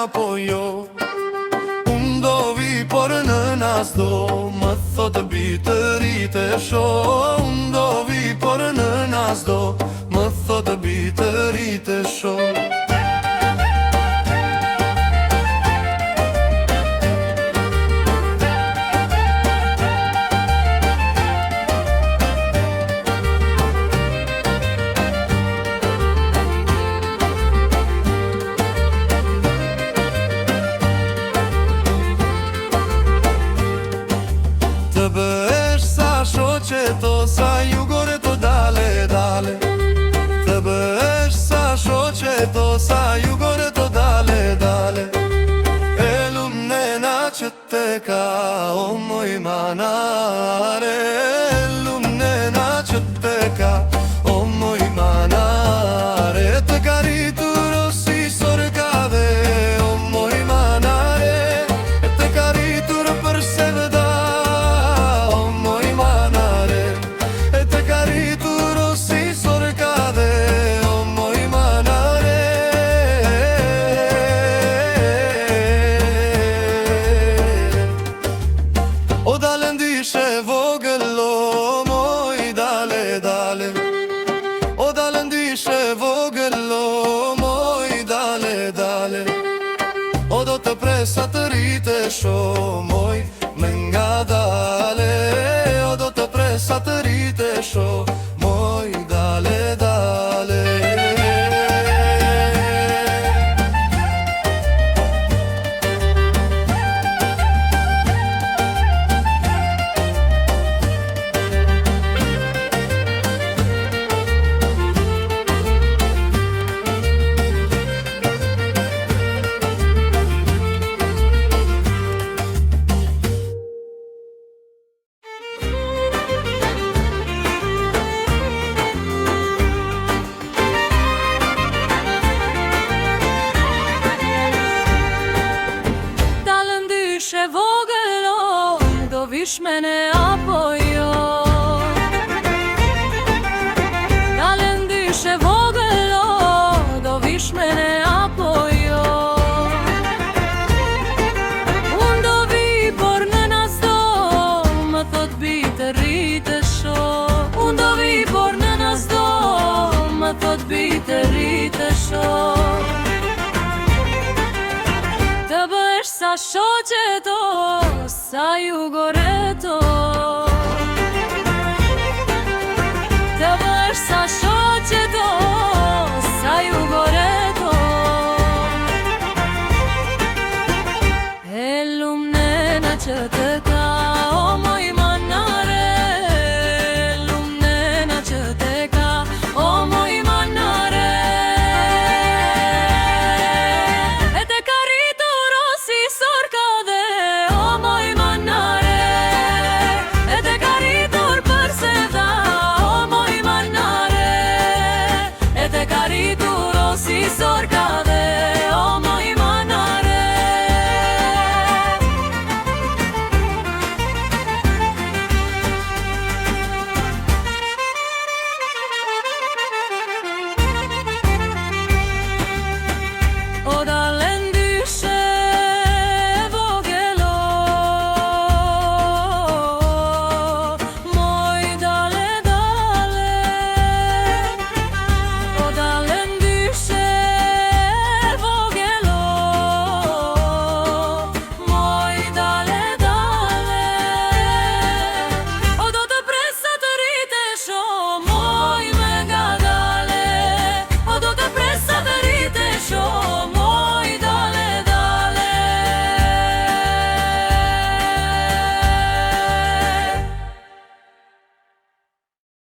apo jo. Unë do vi, por në nas do, më thotë bitërit e sho. Unë do vi, por në nas do, më thotë bitërit e sho. Të bëhesh sa shoqe to, sa jugore to, dale, dale. Të bëhesh sa shoqe to, sa jugore to, dale, dale. E lumnena që te ka, o moj manare. E lumnena që te ka, o moj manare. Të karitur o si sorkave, o moj manare. E të karitur për sevda, o dale ndishe vogël, o moj, dale, dale. O dale ndishe vogël, o moj, dale, dale. O do të presa të ritesh, o moj, me nga dale. O do të presa të ritesh, o moj, dale, dale. Ndyshe vogël, o, do vish mene apo jo. Dale ndyshe vogël, o, do vish mene apo jo. Unë do vi, por në nas do, më thot bitërit e sho. Unë do vi, por në nas do, më thot bitërit e sho. Të bësh sa shoqe to, sa jugore to.